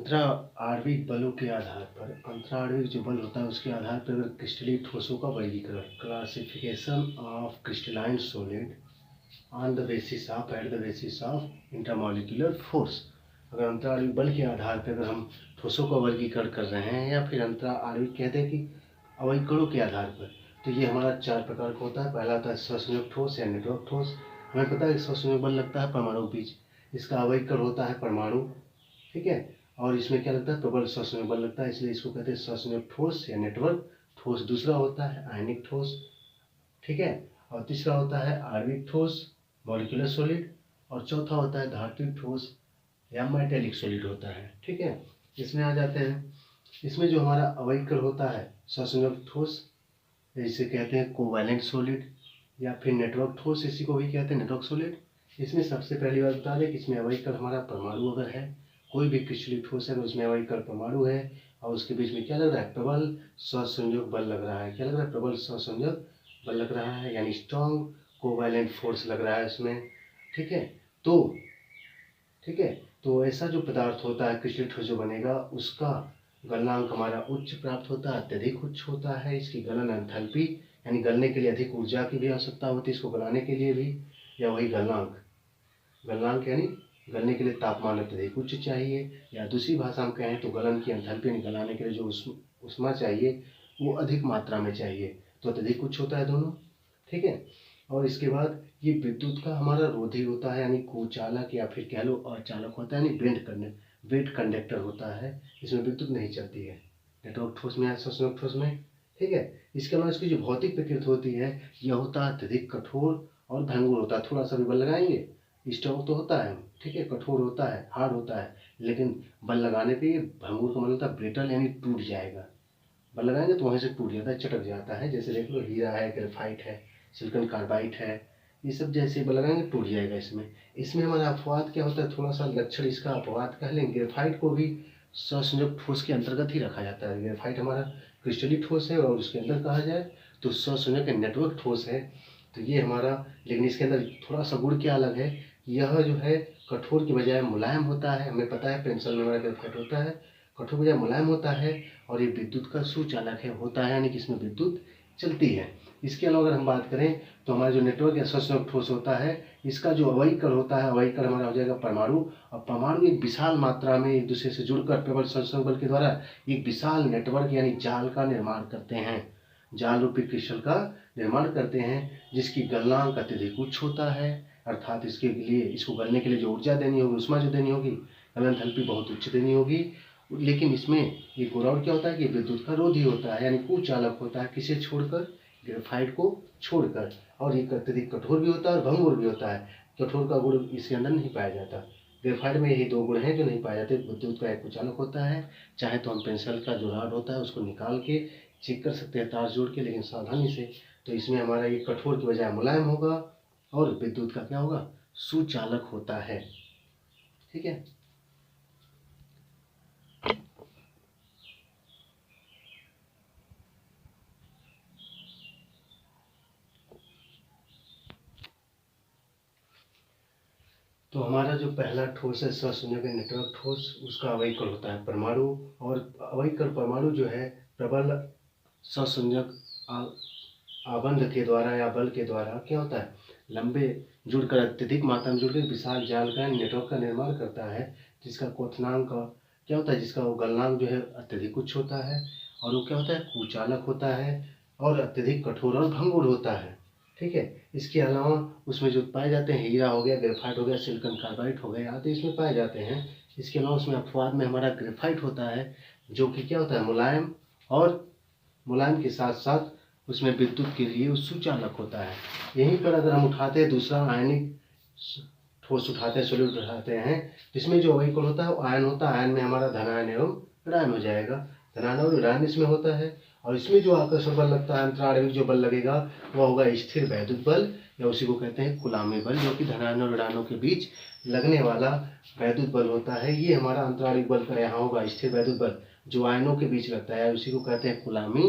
अंतरा आणविक बलों के आधार पर अंतरा आणविक जो बल होता है उसके आधार पर अगर क्रिस्टलीय ठोसों का वर्गीकरण, classification of crystalline solid on the basis of at the basis of intermolecular force, अगर अंतरा आणविक बल के आधार पर अगर हम ठोसों का वर्गीकरण कर रहे हैं या फिर अंतरा आणविक कहते हैं कि अवयकरणों के आधार पर, तो ये हमारा 4 प्रकार का होता है। पहला होता है सहसंयोजक ठोस या नेटवर्क ठोस। हमें पता है कि सहसंयोजक बल लगता है परमाणु के बीच, इसका अवयकरण होता है परमाणु, ठीक है। और इसमें क्या लगता है, प्रबल सहसंयोजक बल लगता है, इसलिए इसको कहते हैं सहसंयोजक ठोस या नेटवर्क ठोस। दूसरा होता है आयनिक ठोस, ठीक है। और तीसरा होता है आणविक ठोस मॉलिक्यूलर सॉलिड, और चौथा होता है धात्विक ठोस या मेटेलिक सॉलिड होता है, ठीक है। इसमें आ जाते हैं, इसमें जो हमारा अवयकरण होता है सहसंयोजक ठोस, इसे कहते हैं कोवैलेंट सॉलिड या फिर नेटवर्क ठोस, इसी को भी कहते हैं नेटवर्क सॉलिड। इसमें सबसे पहली बात बता दें कि इसमें अवयकरण हमारा परमाणु अगर है, कोई भी क्रिस्टलीय ठोस है तो उसमें अवयकरण परमाणु है और उसके बीच में क्या लग रहा है, प्रबल सहसंयोजक बल लग रहा है। क्या लग रहा है, प्रबल सहसंयोजक बल लग रहा है, यानी स्ट्रॉन्ग कोवैलेंट फोर्स लग रहा है इसमें, ठीक है। तो ऐसा जो पदार्थ होता है क्रिस्टलीय ठोस जो बनेगा उसका गलनांक हमारा उच्च प्राप्त होता है, अत्यधिक उच्च होता है। इसकी गलन एंथैल्पी यानी गलने के लिए अधिक ऊर्जा की भी आवश्यकता होती है इसको गलाने के लिए भी, या वही गलनांक यानी गलने के लिए तापमान अत्यधिक उच्च चाहिए, या दूसरी भाषा में कहें तो गलन की एंथैल्पी यानी गलाने के लिए जो ऊष्मा चाहिए वो अधिक मात्रा में चाहिए, तो अत्यधिक उच्च होता है दोनों, ठीक है। और इसके बाद ये विद्युत का हमारा रोधी होता है, यानी कुचालक या फिर कह लो अचालक होता है, यानी वेट कंडक्टर होता है, इसमें विद्युत नहीं चलती है नेटवर्क ठोस में या सहसंयोजक ठोस में, ठीक है। इसके अलावा इसकी जो भौतिक प्रकृति होती है यह होता है अत्यधिक कठोर और भंगुर होता है। थोड़ा सा भी बल लगाएंगे, स्ट्रॉन्ग तो होता है, ठीक है, कठोर होता है, हार्ड होता है, लेकिन बल लगाने पे ये भंगुर का मतलब होता है ब्रिटल, यानी टूट जाएगा। बल लगाएंगे तो वहीं से टूट जाता है, चटक जाता है। जैसे देख लो हीरा है, ग्रेफाइट है, सिलिकॉन कार्बाइड है, ये सब जैसे बल लगाएंगे टूट जाएगा। इसमें हमारा अपवाद क्या होता है, थोड़ा सा लक्षण इसका अपवाद कह लेंगे। ग्रेफाइट को भी सहसंयोजक ठोस के अंतर्गत ही रखा जाता है। ग्रेफाइट हमारा क्रिस्टलीय ठोस है और उसके अंदर कहा जाए तो सहसंयोजक नेटवर्क ठोस है, तो ये हमारा, लेकिन इसके अंदर थोड़ा सा गुण क्या अलग है, यह जो है कठोर की बजाय मुलायम होता है। हमें पता है पेंसिल में हमारा ग्रेफाइट होता है, कठोर बजाय मुलायम होता है, और ये विद्युत का सुचालक है होता है, यानी कि इसमें विद्युत चलती है। इसके अलावा अगर हम बात करें तो हमारा जो नेटवर्क या सहसंयोजक ठोस होता है इसका जो अवयकरण होता है, अवयकरण हमारा हो जाएगा परमाणु, और परमाणु एक विशाल मात्रा में एक दूसरे से जुड़कर प्रबल सहसंयोजक बल के द्वारा एक विशाल नेटवर्क यानी जाल का निर्माण करते हैं, जाल रूपी क्रिस्टल का निर्माण करते हैं, जिसकी गलनांक अत्यधिक उच्च होता है, अर्थात इसके लिए इसको गलने के लिए जो ऊर्जा देनी होगी, उष्मा जो देनी होगी, गलन एंथैल्पी बहुत उच्च देनी होगी। लेकिन इसमें ये गुण क्या होता है कि विद्युत का रोधी होता है, यानी कुचालक होता है, किसे छोड़कर, ग्रेफाइट को छोड़कर, और ये अत्यधिक कठोर भी होता है और भंगुर भी होता है। कठोर का गुण इसके अंदर नहीं पाया जाता। ग्रेफाइट में यही 2 गुण हैं जो नहीं पाए जाते। विद्युत का एक कुचालक होता है, चाहे तो हम पेंसिल का जो रॉड होता है उसको निकाल के चेक कर सकते हैं तार जोड़ के, लेकिन सावधानी से। तो इसमें हमारा ये कठोर की बजाय मुलायम होगा, और विद्युत का क्या होगा, सुचालक होता है, ठीक है। तो हमारा जो पहला ठोस है सहसंयोजक नेटवर्क ठोस, उसका अवयकरण होता है परमाणु, और अवयकरण परमाणु जो है प्रबल सहसंयोजक आबंध के द्वारा या बल के द्वारा क्या होता है, लंबे जुड़कर अत्यधिक मात्रा में जुड़कर विशाल जाल का नेटवर्क का निर्माण करता है, जिसका क्वथनांक क्या होता है, जिसका वो गलनांक जो है अत्यधिक उच्च होता है, और वो क्या होता है, कुचालक होता है, और अत्यधिक कठोर और भंगुर होता है, ठीक है। इसके अलावा उसमें जो पाए जाते हैं, हीरा हो गया, ग्रेफाइट हो गया, सिलिकॉन कार्बाइड हो गया, आदि इसमें पाए जाते हैं। इसके अलावा उसमें अपवाद में हमारा ग्रेफाइट होता है, जो कि क्या होता है, मुलायम, और मुलायम के साथ साथ उसमें विद्युत के लिए सुचालक होता है। यहीं पर अगर हम उठाते हैं दूसरा आयनिक ठोस उठाते हैं, सॉलिड उठाते हैं, जिसमें जो अवयकरण होता है वो आयन होता है। आयन में हमारा धनायन एवं ऋणायन हो जाएगा, धनायन और ऋणायन इसमें होता है। और इसमें जो आकर्षण बल लगता है, अंतरा आणविक जो बल लगेगा वह होगा स्थिर वैद्युत बल, या उसी को कहते हैं कुलामी बल, जो कि धनायन और ऋणायनों के बीच लगने वाला वैद्युत बल होता है। ये हमारा अंतरा आणविक बल का यहाँ होगा स्थिर वैद्युत बल, जो आयनों के बीच लगता है, उसी को कहते हैं कुलामी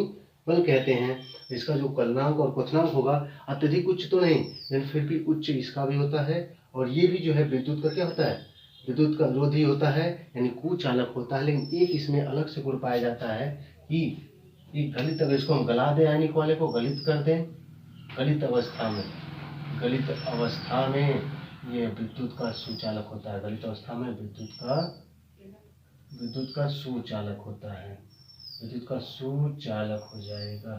बल कहते हैं। इसका जो गलनांक और क्वथनांक होगा अत्यधिक उच्च तो नहीं, लेकिन फिर भी उच्च इसका भी होता है। और ये भी जो है विद्युत का क्या होता है, विद्युत का रोधी होता है यानी कुचालक होता है, लेकिन एक इसमें अलग से गुण पाया जाता है कि एक गलित, अगर इसको हम गला दें आयनिक वाले को गलित कर दें, गलित अवस्था में ये विद्युत का सुचालक होता है। गलित अवस्था में विद्युत का सुचालक होता है, विद्युत का सुचालक हो जाएगा।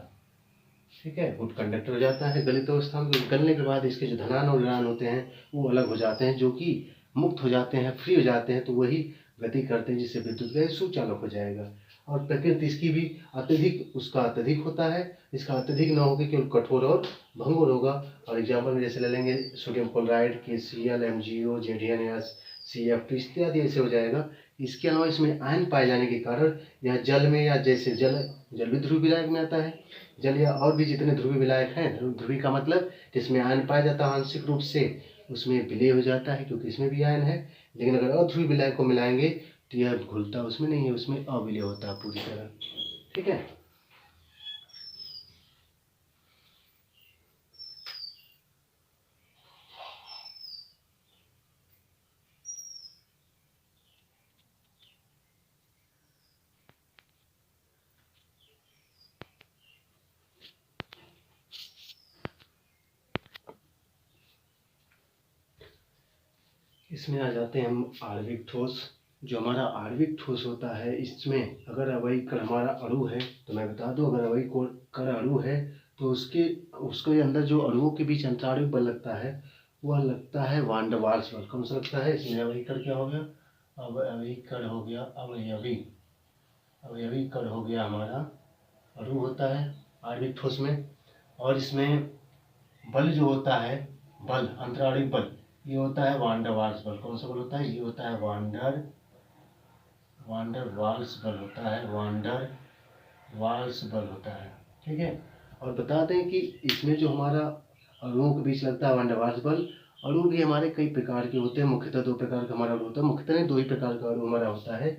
ठीक है, गुड कंडक्टर हो जाता है गलित अवस्था में। गलने के बाद इसके जो धनायन और ऋणायन होते हैं वो अलग हो जाते हैं, जो कि मुक्त हो जाते हैं, फ्री हो जाते हैं, तो वही गति करते हैं, जिससे विद्युत का सुचालक हो जाएगा। और प्रकृति इसकी भी अत्यधिक होता है, इसका अत्यधिक न होकर केवल कठोर और भंगुर होगा। और एग्जाम्पल में जैसे ले लेंगे sodium chloride, KCl, MgO, ZnS, CF2 इत्यादि ऐसे हो जाएगा। इसके अलावा इसमें आयन पाए जाने के कारण यह जल में, या जैसे जल भी ध्रुव विलायक में आता है, जल या और भी जितने ध्रुवीय विलायक हैं, ध्रुवीय का मतलब जिसमें आयन पाया जाता है आंशिक रूप से, उसमें विलय हो जाता है क्योंकि इसमें भी आयन है। लेकिन अगर अध्रुवीय विलायक को मिलाएंगे तो यह घुलता उसमें नहीं है, उसमें अविलय होता है पूरी तरह। ठीक है, इसमें आ जाते हैं हम आणविक ठोस। जो हमारा आणविक ठोस होता है, इसमें अगर अवयवी कण हमारा अणु है, तो मैं बता दूं, अगर अवयवी कण अणु है तो उसके अंदर जो अणुओं के बीच अंतराणविक बल लगता है वह लगता है वान डर वाल्स बल। कौन सा लगता है? इसमें अवयवी कण क्या हो गया? अवयवी कण हो गया, अवयवी कण हो गया हमारा अणु होता है आणविक ठोस में। और इसमें बल जो होता है, बल अंतराणविक बल, ये होता है वान डर वाल्स बल। कौन सा बल होता है? ये होता है वान डर वाल्स बल होता है, वान डर वाल्स बल होता है। ठीक है, और बता दें कि इसमें जो हमारा अणुओं के बीच लगता है वान डर वाल्स बल, अणु भी हमारे कई प्रकार के होते हैं। मुख्यतः दो प्रकार का हमारा अणु होता है, मुख्यतः नहीं, दो ही प्रकार का अणु हमारा होता है।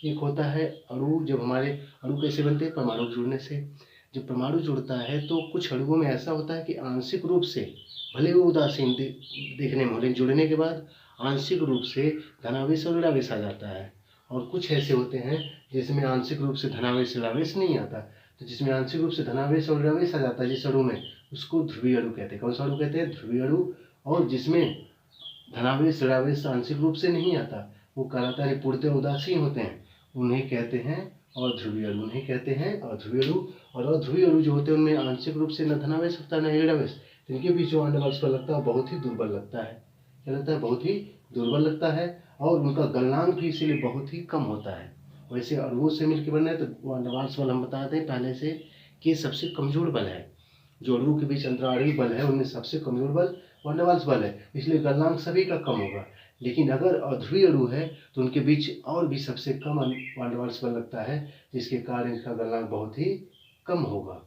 एक होता है अणु, जब हमारे अणु कैसे बनते हैं? परमाणु जुड़ने से। जब परमाणु जुड़ता है तो कुछ अणुओं में ऐसा होता है कि आंशिक रूप से, भले वो उदासीन देखने में हो, लेकिन जुड़ने के बाद आंशिक रूप से धनावेश और ऋणावेश आ जाता है। और कुछ ऐसे होते हैं जिसमें आंशिक रूप से धनावेश ऋणावेश नहीं आता। तो जिसमें आंशिक रूप से धनावेश और ऋणावेश आ जाता है जिस अणु में, उसको ध्रुवीय अणु कहते हैं। कौन सा अणु कहते हैं? ध्रुवीय अणु। और जिसमें धनावेश ऋणावेश आंशिक रूप से नहीं आता, वो कहलाता है पूर्णतः उदासीन होते हैं, उन्हें कहते हैं अध्रुवीय अणु। उन्हें कहते हैं अध्रुवीय अणु। और अध्रुवीय अणु जो होते हैं उनमें आंशिक रूप से न धनावेश होता है न ऋणावेश, इनके बीच जो वान डर वाल्स बल लगता है बहुत ही दुर्बल लगता है। क्या लगता है? बहुत ही दुर्बल लगता है। और उनका गलनांक भी इसीलिए बहुत ही कम होता है। वैसे अणुओं से मिलकर बनना है तो वान डर वाल्स बल हम बताते हैं पहले से कि सबसे कमजोर बल है। जो अणुओं के बीच अंतराणविक बल है उनमें सबसे कमजोर बल वान डर वाल्स बल है, इसलिए गलनांक सभी का कम होगा। लेकिन अगर अध्रुवीय अणु है तो उनके बीच और भी सबसे कम वान डर वाल्स बल लगता है, जिसके कारण इसका गलनांक बहुत ही कम होगा।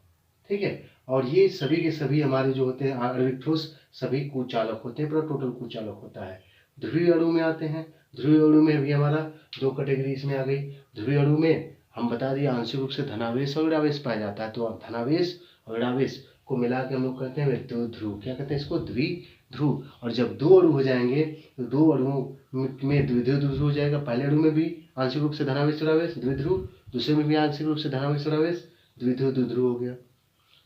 ठीक है, और ये सभी के सभी हमारे जो होते हैं आणविक ठोस सभी कुचालक होते हैं, पूरा टोटल कुचालक होता है। ध्रुवीय अणु में आते हैं। ध्रुवीय अणु में भी हमारा दो कैटेगरी इसमें आ गई। ध्रुवीय अणु में हम बता दिए आंशिक रूप से धनावेश और ऋणावेश पाया जाता है, तो अब धनावेश और ऋणावेश को मिला के हम लोग कहते हैं द्विध्रुव। क्या कहते हैं इसको? द्विध्रुव। और जब दो अणु हो जाएंगे तो दो अणुओं में द्विध्रुव हो जाएगा। पहले अणु में भी आंशिक रूप से धनावेश ऋणावेश द्विध्रुव, दूसरे में भी आंशिक रूप से धनावेश ऋणावेश द्विध्रुव हो गया।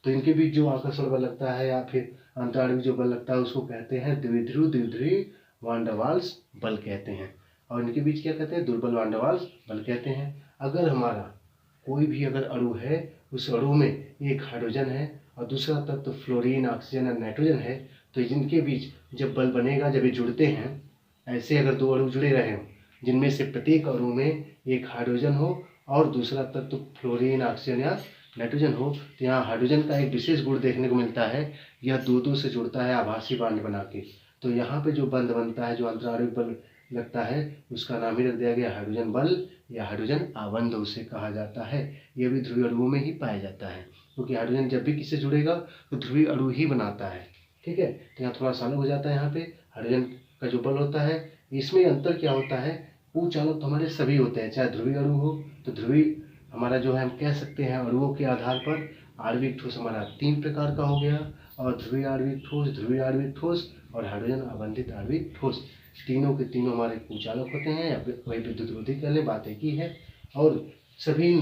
तो इनके बीच जो आकर्षण बल लगता है या फिर अंतराणविक जो बल लगता है उसको कहते हैं द्विध्रुवी वान डर वाल्स बल कहते हैं। और इनके बीच क्या कहते हैं? दुर्बल वान डर वाल्स बल कहते हैं। अगर हमारा कोई भी अगर अणु है, उस अणु में एक हाइड्रोजन है और दूसरा तत्व फ्लोरीन, ऑक्सीजन और नाइट्रोजन है, तो इनके बीच जब बल बनेगा, जब ये जुड़ते हैं, ऐसे अगर दो अणु जुड़े रहे हों जिनमें से प्रत्येक अणु में एक हाइड्रोजन हो और दूसरा तत्व फ्लोरीन, ऑक्सीजन या नाइट्रोजन हो, तो यहाँ हाइड्रोजन का एक विशेष गुण देखने को मिलता है, यह दो से जुड़ता है आभासी बांड बना के। तो यहाँ पे जो बंध बनता है, जो अंतराणविक बल लगता है, उसका नाम ही रख दिया गया हाइड्रोजन बल या हाइड्रोजन आबंध उसे कहा जाता है। यह भी ध्रुवीय अणुओं में ही पाया जाता है, क्योंकि हाइड्रोजन जब भी किससे जुड़ेगा तो ध्रुवीय अणु ही बनाता है। ठीक है, तो यहाँ थोड़ा सा अलग हो जाता है। यहाँ पे हाइड्रोजन का जो बल होता है, इसमें अंतर क्या होता है? कुचालक तो हमारे सभी होते हैं, चाहे ध्रुवीय अणु हो तो ध्रुवीय हमारा जो है हम कह सकते हैं अणुओं के आधार पर आणविक ठोस हमारा 3 प्रकार का हो गया, और ध्रुवीय आणविक ठोस, ध्रुवीय आणविक ठोस और हाइड्रोजन आबंधित आणविक ठोस। तीनों के तीनों हमारे कुचालक होते हैं या वही विद्युत रोधी करने बात एक ही है। और सभी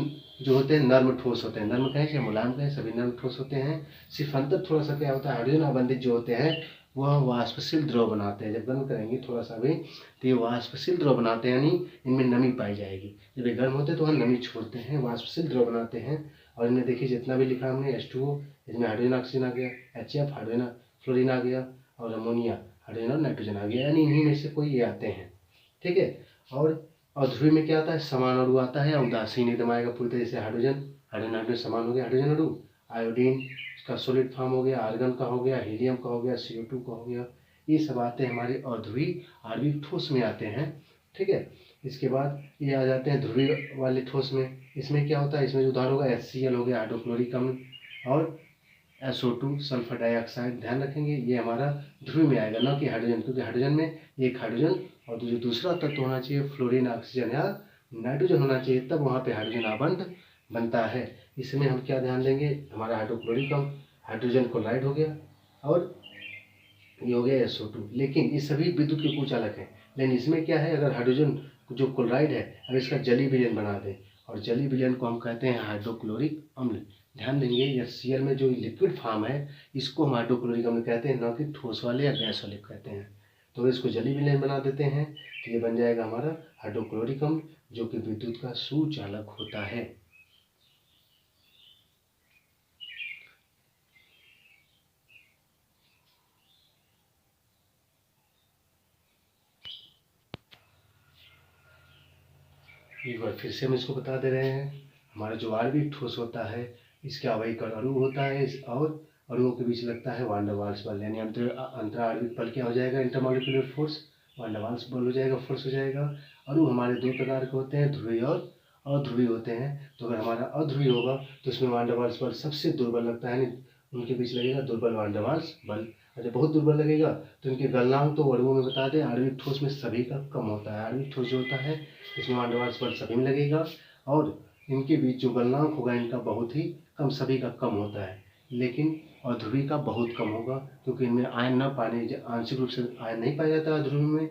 जो होते हैं नर्म ठोस होते हैं, नर्म कहें या मुलायम कहें, सभी नर्म ठोस होते हैं। सिर्फ अंतर थोड़ा सा क्या होता है, हाइड्रोजन आबंधित जो होते हैं वह वाष्पशील द्रव बनाते हैं। जब गर्म करेंगे थोड़ा सा भी तो ये वाष्पशील द्रव बनाते हैं, यानी इनमें नमी पाई जाएगी। जब ये गर्म होते हैं तो वह नमी छोड़ते हैं, वाष्पशील द्रव बनाते हैं। और इनमें देखिए जितना भी लिखा हमने H2O, इसमें हाइड्रोजन ऑक्सीजन आ गया, HF हाइड्रोजन फ्लोरीन आ गया, और अमोनिया हाइड्रोजन और नाइट्रोजन आ गया, यानी इन्हीं में से कोई ये आते हैं। ठीक है। और ध्रुवी में क्या आता है, समान अणु आता है, उदासीन एकदम आएगा पूरी तरह से। हाइड्रोजन हाइड्रोजन समान हो गया हाइड्रोजन अणु, आयोडीन का सॉलिड फॉर्म हो गया, आर्गन का हो गया, हीलियम का हो गया, CO2 का हो गया। ये सब आते हैं हमारे अध्रुवी आणविक ठोस में आते हैं। ठीक है। इसके बाद ये आ जाते हैं ध्रुवीय वाले ठोस में। इसमें क्या होता है, इसमें जो उदाहरण होगा HCl हो गया, हाइड्रोक्लोरिक अम्ल, और SO2 सल्फर डाइऑक्साइड। ध्यान रखेंगे ये हमारा ध्रुवीय में आएगा, ना कि हाइड्रोजन, क्योंकि हाइड्रोजन में एक हाइड्रोजन और जो दूसरा तत्व होना चाहिए फ्लोरीन ऑक्सीजन या नाइट्रोजन होना चाहिए, तब वहाँ पे हाइड्रोजन आबंध बनता है। इसमें हम क्या ध्यान देंगे, हमारा हाइड्रोक्लोरिक अम्ल, हाइड्रोजन क्लोराइड हो गया, और ये हो गया SO2। लेकिन ये सभी विद्युत के कुचालक हैं। लेकिन इसमें क्या है, अगर हाइड्रोजन जो क्लोराइड है अगर इसका जलीय विलयन बना दें, और जलीय विलयन को हम कहते हैं हाइड्रोक्लोरिक अम्ल। ध्यान देंगे HCl में जो लिक्विड फॉर्म है इसको हम हाइड्रोक्लोरिक अम्ल कहते हैं, ना कि ठोस वाले या गैस वाले कहते हैं। तो इसको जलीय विलयन बना देते हैं तो ये बन जाएगा हमारा हाइड्रोक्लोरिक अम्ल, जो कि विद्युत का सुचालक होता है। एक बार फिर से हम इसको बता दे रहे हैं। हमारा जो आणविक ठोस होता है इसके अवयवी अणु होता है, और अणुओं के बीच लगता है वान डर वाल्स बल, यानी अंतर आणविक बल क्या हो जाएगा, इंटरमॉलिक्यूलर फोर्स। वान डर वाल्स बल हो जाएगा, फोर्स हो जाएगा। अणु हमारे दो प्रकार के होते हैं, ध्रुवीय और अध्रुवीय होते हैं। तो अगर हमारा अध्रुवीय होगा तो उसमें वान डर वाल्स बल सबसे दुर्बल लगता है, यानी उनके बीच लगेगा दुर्बल वान डर वाल्स बल। और जब बहुत दुर्बल लगेगा तो इनके गलनांक तो अणुओं में बता दें, आणविक ठोस में सभी का कम होता है। आणविक ठोस जो होता है इसमें वान डर वाल्स बल सभी में लगेगा, और इनके बीच जो गलनांक होगा इनका बहुत ही कम, सभी का कम होता है। लेकिन अध्रुवी का बहुत कम होगा, क्योंकि इनमें आयन न पाने, आंशिक रूप से आयन नहीं पाया जाता अध्रुवी में,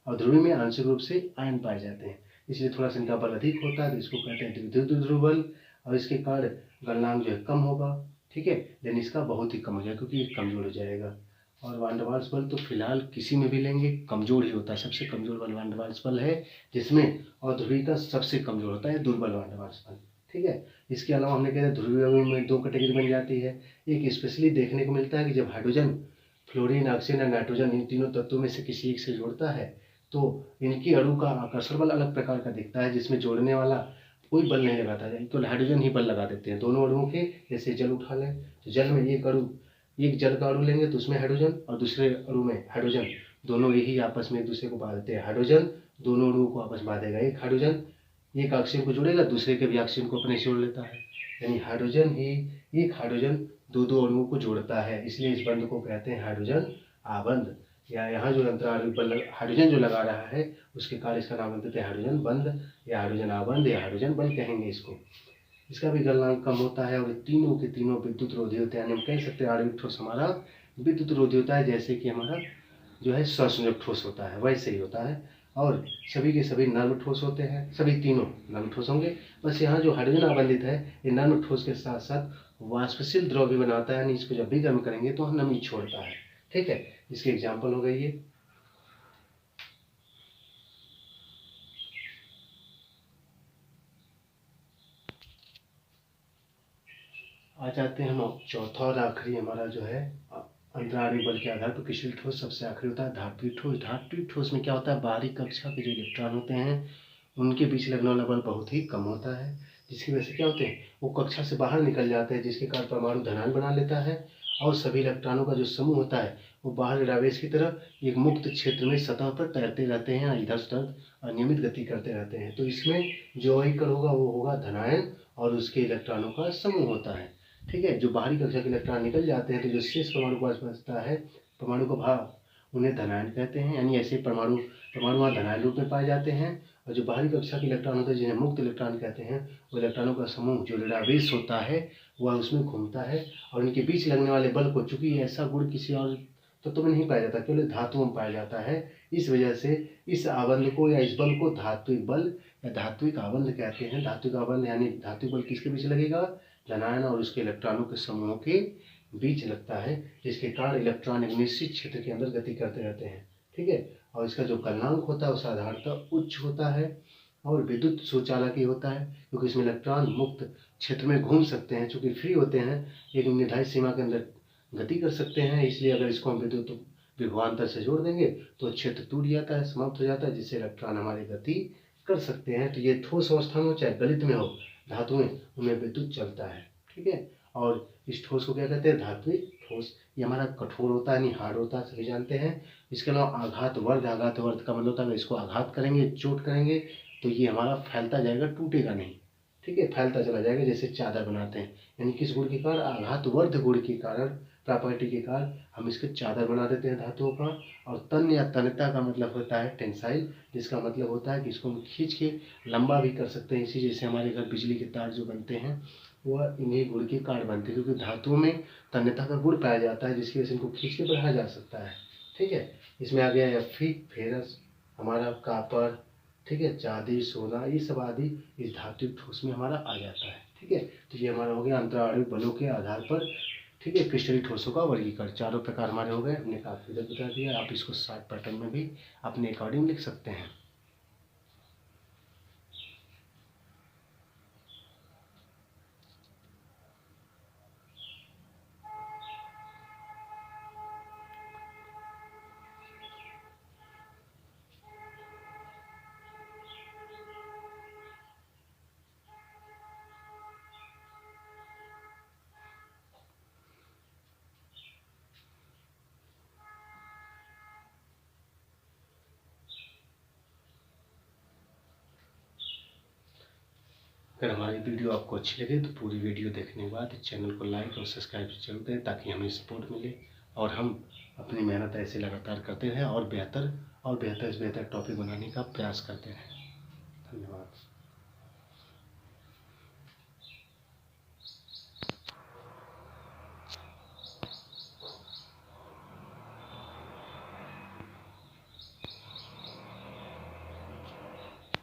और ध्रुवी में आंशिक रूप से आयन पाए जाते हैं, इसलिए थोड़ा सा इनका बल अधिक होता है, तो इसको कहते हैं द्विध्रुव ध्रुव बल। और इसके कारण गलनांक जो है कम होगा। ठीक है। लेकिन इसका बहुत ही कम हो जाएगा, क्योंकि ये कमजोर हो जाएगा। और वान डर वाल्स बल तो फिलहाल किसी में भी लेंगे कमजोर ही होता है, सबसे कमजोर बल वान डर वाल्स बल है, जिसमें अध्रुवी का सबसे कमजोर होता है दुर्बल वान डर वाल्स बल। ठीक है। इसके अलावा हमने कहा ध्रुवीय अणु में दो कैटेगरी बन जाती है। एक स्पेशली देखने को मिलता है कि जब हाइड्रोजन फ्लोरीन ऑक्सीजन या नाइट्रोजन इन तीनों तत्वों में से किसी एक से जोड़ता है तो इनकी अणु का आकर्षण बल अलग प्रकार का दिखता है, जिसमें जोड़ने वाला कोई बल नहीं लगाता है, केवल हाइड्रोजन ही बल लगा देते हैं दोनों अणुओं के। जैसे जल उठा लें तो जल में एक जल का अणु लेंगे तो उसमें हाइड्रोजन और दूसरे अणु में हाइड्रोजन, दोनों यही आपस में एक दूसरे को बांधते हैं। हाइड्रोजन दोनों अणुओं को आपस में बांधेगा, एक हाइड्रोजन एक ऑक्सीजन को जोड़ेगा, दूसरे के भी ऑक्सीजन को अपने से जोड़ लेता है, यानी हाइड्रोजन ही एक हाइड्रोजन दो अणुओं को जोड़ता है, इसलिए इस बंध को कहते हैं हाइड्रोजन आबंध। या यहाँ जो अंतराणविक बल हाइड्रोजन जो लगा रहा है उसके कारण इसका नाम देते हैं हाइड्रोजन बंध, या हाइड्रोजन आबंध, या हाइड्रोजन बल कहेंगे इसको। इसका भी गलनांक कम होता है, और तीनों के तीनों विद्युत रोधी होते हैं। हम कह सकते हैं आणविक ठोस हमारा विद्युत रोधी होता है, जैसे कि हमारा जो है सहसंयोजक ठोस होता है वैसे ही होता है। और सभी के सभी नर्म ठोस होते हैं, सभी तीनों नर्म ठोस होंगे। बस यहाँ जो हाइड्रोजन आबंधित है ये नर्म ठोस के साथ साथ वाष्पशील द्रव भी बनाता है, यानी इसको जब भी गर्म करेंगे तो नमी छोड़ता है। ठीक है। इसके एग्जाम्पल हो गई ये। आ जाते हैं हम चौथा और आखिरी हमारा जो है अंतराणविक बल के आधार पर कृष्ण ठोस सबसे आखिरी होता है धात्विक ठोस। धात्विक ठोस में क्या होता है, बाहरी कक्षा के जो इलेक्ट्रॉन होते हैं उनके बीच लगने वाला बल बहुत ही कम होता है, जिसकी वजह से क्या होते हैं वो कक्षा से बाहर निकल जाते हैं, जिसके कारण परमाणु धनायन बना लेता है, और सभी इलेक्ट्रॉनों का जो समूह होता है वो बाहर आवेश की तरह एक मुक्त क्षेत्र में सतह पर तैरते रहते हैं, इधर से उधर अनियमित गति करते रहते हैं। तो इसमें जो अहिकण होगा वो होगा धनायन, और उसके इलेक्ट्रॉनों का समूह होता है। ठीक है। जो बाहरी कक्षा के इलेक्ट्रॉन निकल जाते हैं तो जो शेष परमाणु पास बचता है, परमाणु का भाग, उन्हें धनायन कहते हैं, यानी ऐसे परमाणु वहाँ धनायन रूप में पाए जाते हैं। और जो बाहरी कक्षा के इलेक्ट्रॉन होते हैं जिन्हें मुक्त इलेक्ट्रॉन कहते हैं, वो इलेक्ट्रॉनों का समूह जो ऋणावेश होता है वह उसमें घूमता है, और इनके बीच लगने वाले बल को, चूंकि ऐसा गुण किसी और तत्व में नहीं पाया जाता, केवल धातुओं में पाया जाता है। इस वजह से इस आबंध को या इस बल को धात्विक बल या धात्विक आबंध कहते हैं। धात्विक आबंध यानी धात्विक बल किसके बीच लगेगा? धनायन और उसके इलेक्ट्रॉनों के समूहों के बीच लगता है, जिसके कारण इलेक्ट्रॉन एक निश्चित क्षेत्र के अंदर गति करते रहते हैं। ठीक है, और इसका जो गलनांक होता है वो साधारणतः उच्च होता है और विद्युत सुचालकी होता है, क्योंकि इसमें इलेक्ट्रॉन मुक्त क्षेत्र में घूम सकते हैं, चूंकि फ्री होते हैं, एक निर्धारित सीमा के अंदर गति कर सकते हैं। इसलिए अगर इसको हम विद्युत विभवांतर से जोड़ देंगे तो क्षेत्र टूट जाता है, समाप्त हो जाता है, जिससे इलेक्ट्रॉन हमारी गति कर सकते हैं। तो ये ठोस अवस्था में हो चाहे गलित में हो, धातुएं उनमें विद्युत चलता है। ठीक है, और इस ठोस को क्या कहते हैं? धात्विक ठोस। ये हमारा कठोर होता है, नहीं हार्ड होता है, सभी जानते हैं। इसके अलावा आघात वर्ध का मतलब होता है इसको आघात करेंगे, चोट करेंगे तो ये हमारा फैलता जाएगा, टूटेगा नहीं। ठीक है, फैलता चला जाएगा, जैसे चादर बनाते हैं। यानी किस गुण के कारण? आघात वर्ध गुण के कारण, प्रॉपर्टी के कारण हम इसके चादर बना देते हैं धातुओं का। और तन या तन्यता का मतलब होता है टेंसाइल, जिसका मतलब होता है कि इसको हम खींच के लंबा भी कर सकते हैं। इसी जैसे हमारे घर बिजली के तार जो बनते हैं वह इन्हीं गुण के कारण बनते हैं, क्योंकि धातुओं में तन्यता का गुण पाया जाता है, जिसकी वजह से इनको खींच के बढ़ाया जा सकता है। ठीक है, इसमें आ गया Fe फेरस, हमारा कापर, ठीक है, चांदी, सोना, ये सब आदि इस धात्विक ठोस में हमारा आ जाता है। ठीक है, तो ये हमारा हो गया अंतराणविक बलों के आधार पर, ठीक है, क्रिस्टलीय ठोसों का वर्गीकरण। चारों प्रकार हमारे हो गए, हमने काफी बता दिया। आप इसको शार्ट पैटर्न में भी अपने अकॉर्डिंग लिख सकते हैं। अगर हमारी वीडियो आपको अच्छी लगे तो पूरी वीडियो देखने के बाद चैनल को लाइक और सब्सक्राइब जरूर दें, ताकि हमें सपोर्ट मिले और हम अपनी मेहनत ऐसे लगातार करते रहें और बेहतर से बेहतर टॉपिक बनाने का प्रयास करते रहें। धन्यवाद।